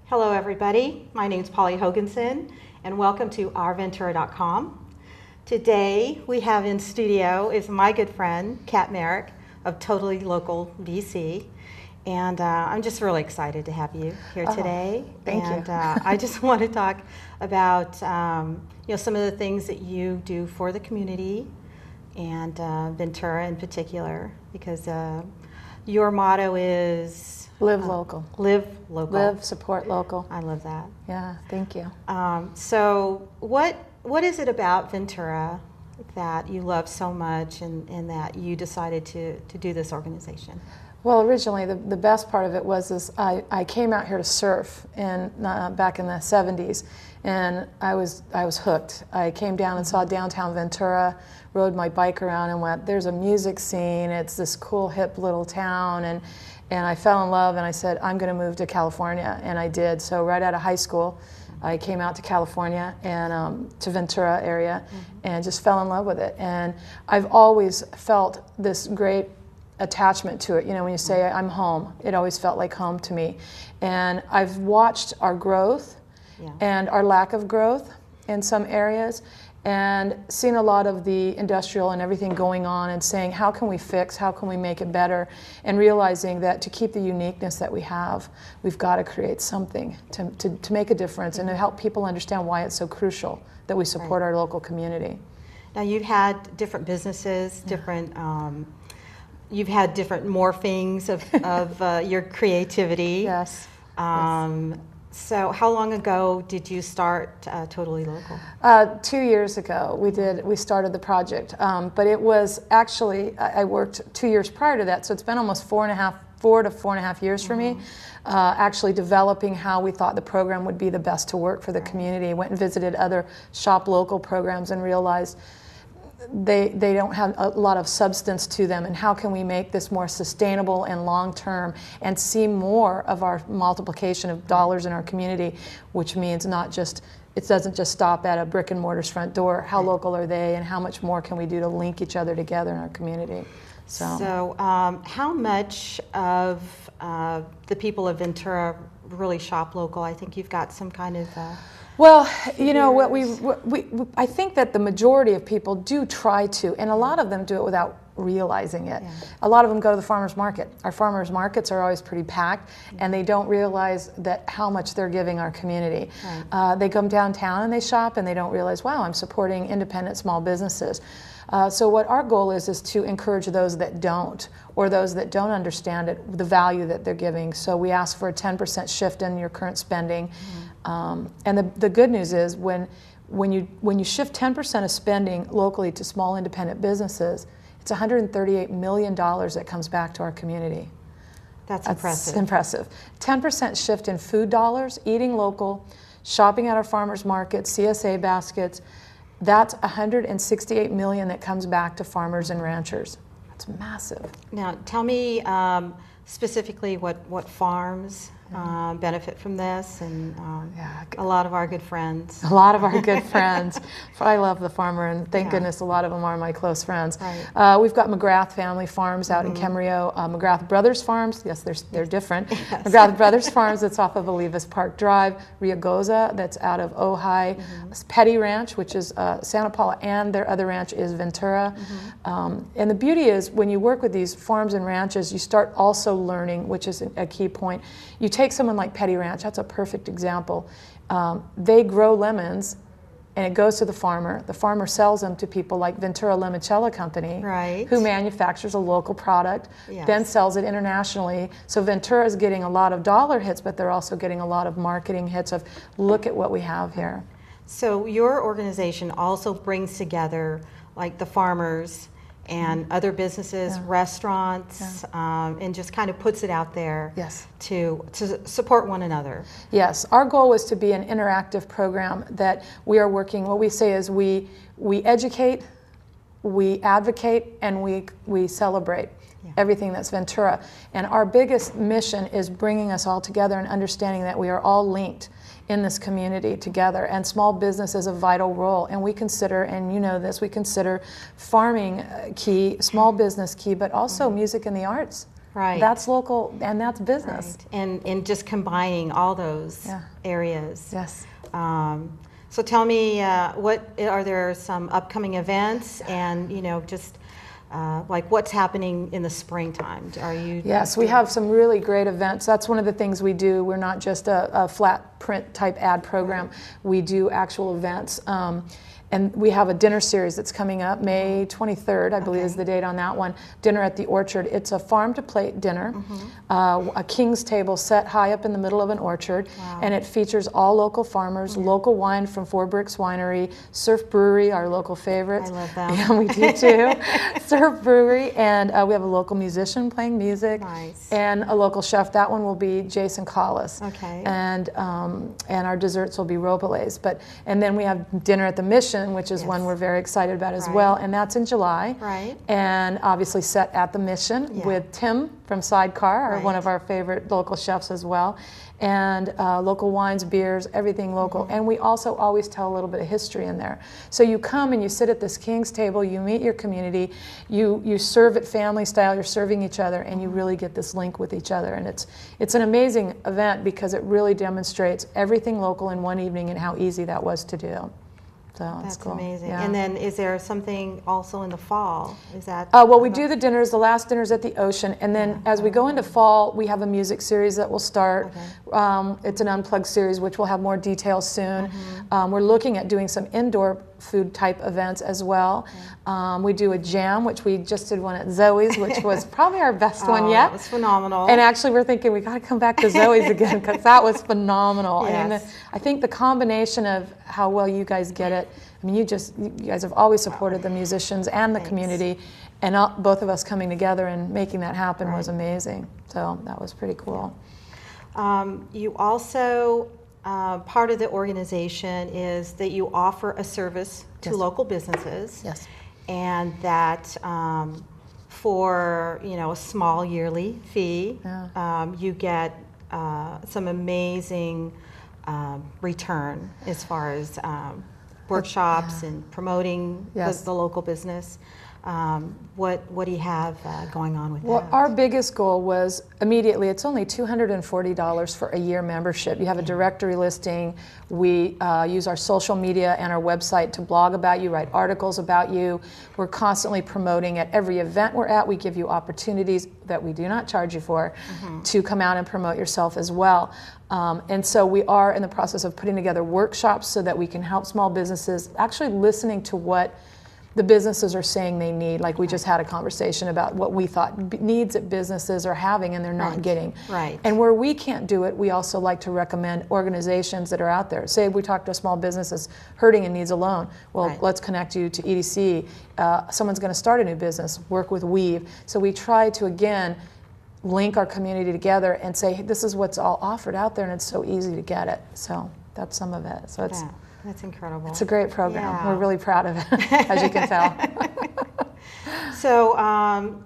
Hello everybody, my name is Polly Hoganson and welcome to ourventura.com. Today we have in studio is my good friend Kat Merrick of Totally Local BC, and I'm just really excited to have you here today. Thank you. I just want to talk about some of the things that you do for the community and Ventura in particular, because your motto is Live local. Live local. Live, support local. I love that. Yeah, thank you. So what is it about Ventura that you love so much and that you decided to do this organization? Well, originally the best part of it was I came out here to surf back in the 70s, and I was hooked. I came down and saw downtown Ventura, rode my bike around and went, there's a music scene, it's this cool hip little town, and I fell in love and I said, I'm going to move to California, and I did. So right out of high school, I came out to California and to Ventura area and just fell in love with it. And I've always felt this great attachment to it. You know, when you say I'm home, it always felt like home to me. And I've watched our growth and our lack of growth in some areas, and seen a lot of the industrial and everything going on and saying, how can we fix, how can we make it better, and realizing that to keep the uniqueness that we have, we've got to create something to make a difference and to help people understand why it's so crucial that we support our local community. Now you've had different businesses, different you've had different morphings of your creativity. Yes. So how long ago did you start Totally Local? 2 years ago we started the project, but it was actually, I worked 2 years prior to that, so it's been almost 4 to 4.5 years for me, actually developing how we thought the program would be the best to work for the community. Went and visited other Shop Local programs and realized they don't have a lot of substance to them, and how can we make this more sustainable and long-term and see more of our multiplication of dollars in our community, which means it doesn't just stop at a brick and mortar's front door. How local are they, and how much more can we do to link each other together in our community? So how much of the people of Ventura really shop local? I think you've got some kind of well, you know, I think that the majority of people do try to, and a lot of them do it without realizing it. A lot of them go to the farmer's market. Our farmer's markets are always pretty packed, and they don't realize that how much they're giving our community. They come downtown and they shop, and they don't realize, wow, I'm supporting independent small businesses. So what our goal is to encourage those that don't, or those that don't understand it, the value that they're giving. So we ask for a 10% shift in your current spending. And the good news is when you shift 10% of spending locally to small independent businesses, it's $138 million that comes back to our community. That's impressive. 10% shift in food dollars, eating local, shopping at our farmers markets, CSA baskets. That's $168 million that comes back to farmers and ranchers. That's massive. Now, tell me specifically what farms benefit from this, and a lot of our good friends. A lot of our good friends. I love the farmer, and thank goodness a lot of them are my close friends. We've got McGrath Family Farms out in Camarillo, McGrath Brothers Farms. Yes, they're different. McGrath Brothers Farms, that's off of Olivas Park Drive. Riagoza, that's out of Ojai. Petty Ranch, which is Santa Paula, and their other ranch is Ventura. And the beauty is, when you work with these farms and ranches, you start also learning, which is a key point. You take someone like Petty Ranch, that's a perfect example. They grow lemons, and it goes to the farmer sells them to people like Ventura Limoncello Company, who manufactures a local product, then sells it internationally. So Ventura is getting a lot of dollar hits, but they're also getting a lot of marketing hits of, look at what we have here. So your organization also brings together like the farmers and other businesses, restaurants, and just kind of puts it out there to support one another. Yes, our goal is to be an interactive program that we are working, what we say is we educate, we advocate, and we celebrate everything that's Ventura. And our biggest mission is bringing us all together and understanding that we are all linked in this community together, and small business is a vital role. And we consider, and you know this, we consider farming key, small business key, but also music and the arts Right. That's local, and that's business. Right. And just combining all those areas. Yes. So tell me, are there some upcoming events, and just like what's happening in the springtime? Are you? Yes, we have some really great events. That's one of the things we do. We're not just a flat print type ad program. We do actual events. And we have a dinner series that's coming up, May 23rd, I believe is the date on that one. Dinner at the Orchard. It's a farm-to-plate dinner, a king's table set high up in the middle of an orchard, and it features all local farmers, local wine from Four Bricks Winery, Surf Brewery, our local favorites. I love them. Yeah, we do too. Surf Brewery, and we have a local musician playing music, and a local chef. That one will be Jason Collis. Okay. And our desserts will be robolets. And then we have dinner at the Mission, which is one we're very excited about as well, and that's in July. Right. And obviously set at the Mission with Tim from Sidecar, one of our favorite local chefs as well, and local wines, beers, everything local. And we also always tell a little bit of history in there. So you come and you sit at this king's table, you meet your community, you serve it family style, you're serving each other, and you really get this link with each other. And it's an amazing event because it really demonstrates everything local in one evening and how easy that was to do. So that's cool. Amazing. Yeah. And then is there something also in the fall? Is that? Well, we do the dinners. The last dinner's at the Ocean, and then as we go into fall, we have a music series that will start. It's an unplugged series, which will have more details soon. We're looking at doing some indoor food type events as well. We do a jam, which we just did one at Zoe's, which was probably our best one yet. That was phenomenal. And actually, we're thinking we got to come back to Zoe's again because that was phenomenal. Yes. I mean, I think the combination of how well you guys get it. I mean, you guys have always supported the musicians and the community, and both of us coming together and making that happen was amazing. So that was pretty cool. You also, part of the organization is that you offer a service to local businesses. Yes. And that for a small yearly fee, you get some amazing return as far as workshops and promoting the local business. What do you have going on with that? Well, our biggest goal was immediately, it's only $240 for a year membership. You have a directory listing. We use our social media and our website to blog about you, write articles about you. We're constantly promoting at every event we're at. We give you opportunities that we do not charge you for to come out and promote yourself as well. And so we are in the process of putting together workshops so that we can help small businesses, actually listening to what the businesses are saying they need. Like we just had a conversation about what we thought needs that businesses are having and they're not getting. Right. And where we can't do it, we also like to recommend organizations that are out there. Say we talk to a small business that's hurting and needs a loan. Well, let's connect you to EDC. Someone's going to start a new business, work with Weave. So we try to, again, link our community together and say, hey, this is what's all offered out there and it's so easy to get it. So that's some of it. So it's that's incredible. It's a great program. We're really proud of it, as you can tell. So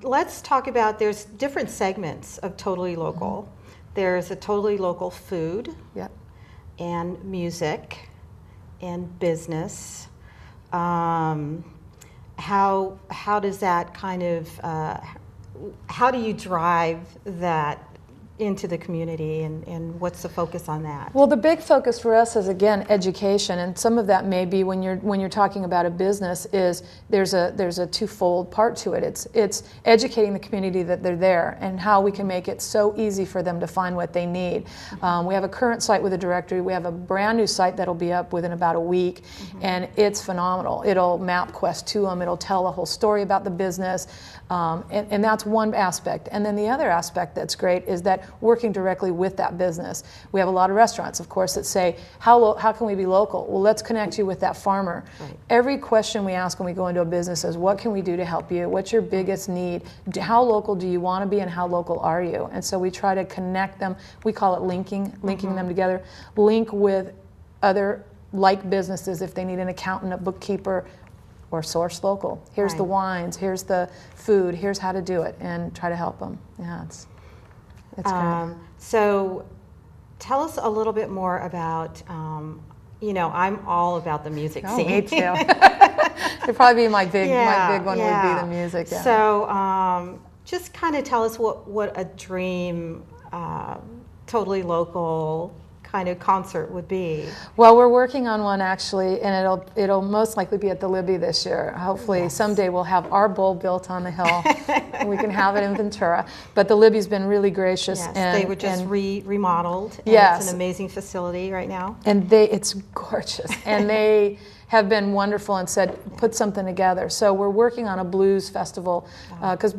let's talk about, there's different segments of Totally Local. There's a Totally Local food and music and business. How does that kind of, how do you drive that into the community, and what's the focus on that? Well, the big focus for us is, again, education, and some of that may be when you're talking about a business is there's a twofold part to it. It's educating the community that they're there and how we can make it so easy for them to find what they need. We have a current site with a directory. We have a brand new site that'll be up within about a week, and it's phenomenal. It'll map Quest to them. It'll tell a whole story about the business, and that's one aspect. And then the other aspect that's great is that working directly with that business. We have a lot of restaurants, of course, that say, how can we be local? Well, let's connect you with that farmer. Every question we ask when we go into a business is, what can we do to help you? What's your biggest need? How local do you want to be, and how local are you? And so we try to connect them. We call it linking them together. Link with other like businesses if they need an accountant, a bookkeeper, or source local. Here's the wines, here's the food, here's how to do it, and try to help them. Yeah, it's great. So tell us a little bit more about, I'm all about the music scene. Me too. It'd probably be my big one would be the music. Yeah. So just kind of tell us what a dream totally local kind of concert would be. Well, we're working on one actually, and it'll most likely be at the Libby this year. Hopefully, Yes. someday we'll have our bowl built on the hill, and we can have it in Ventura. But the Libby's been really gracious, Yes, and they were just remodeled. And Yes. It's an amazing facility right now. and it's gorgeous, and they have been wonderful and said put something together. So we're working on a blues festival because.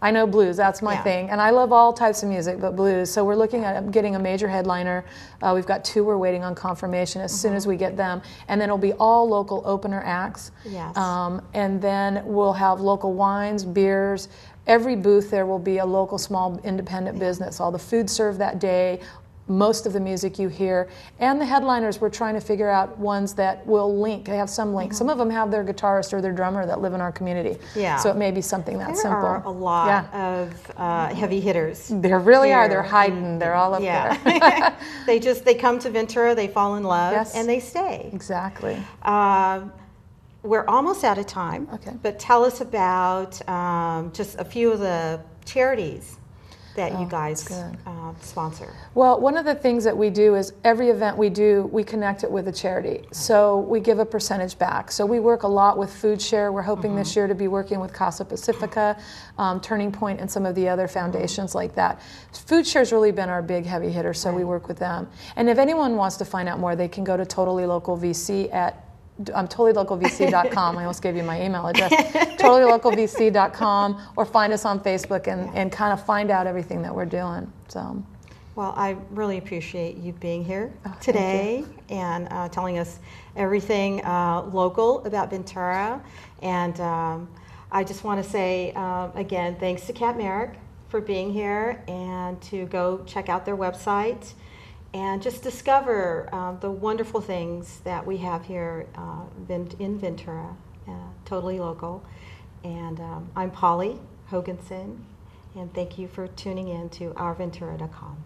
I know blues, that's my Yeah. thing. And I love all types of music, but blues. So we're looking at getting a major headliner. We've got 2 we're waiting on confirmation as soon as we get them. And then it'll be all local opener acts. Yes. And then we'll have local wines, beers. Every booth there will be a local small independent business. All the food served that day, most of the music you hear. And the headliners, we're trying to figure out ones that will link. They have some link. Some of them have their guitarist or their drummer that live in our community. Yeah. So it may be something that There simple. are a lot Yeah. of heavy hitters. There really are. here. They're hiding. They're all up Yeah. there. they come to Ventura, they fall in love, Yes. and they stay. Exactly. We're almost out of time. Okay. But tell us about just a few of the charities that you guys good. sponsor. Well, one of the things that we do is every event we do, we connect it with a charity. So we give a percentage back. So we work a lot with Food Share. We're hoping this year to be working with Casa Pacifica, Turning Point, and some of the other foundations like that. Food Share's really been our big heavy hitter, so we work with them. And if anyone wants to find out more, they can go to Totally Local VC at TotallyLocalVC.com. I almost gave you my email address. TotallyLocalVC.com, or find us on Facebook and kind of find out everything that we're doing. So, Well, I really appreciate you being here thank today and telling us everything local about Ventura. And I just want to say again, thanks to Kat Merrick for being here, and to go check out their website and just discover the wonderful things that we have here in Ventura, totally local. And I'm Polly Hoganson, and thank you for tuning in to ourventura.com.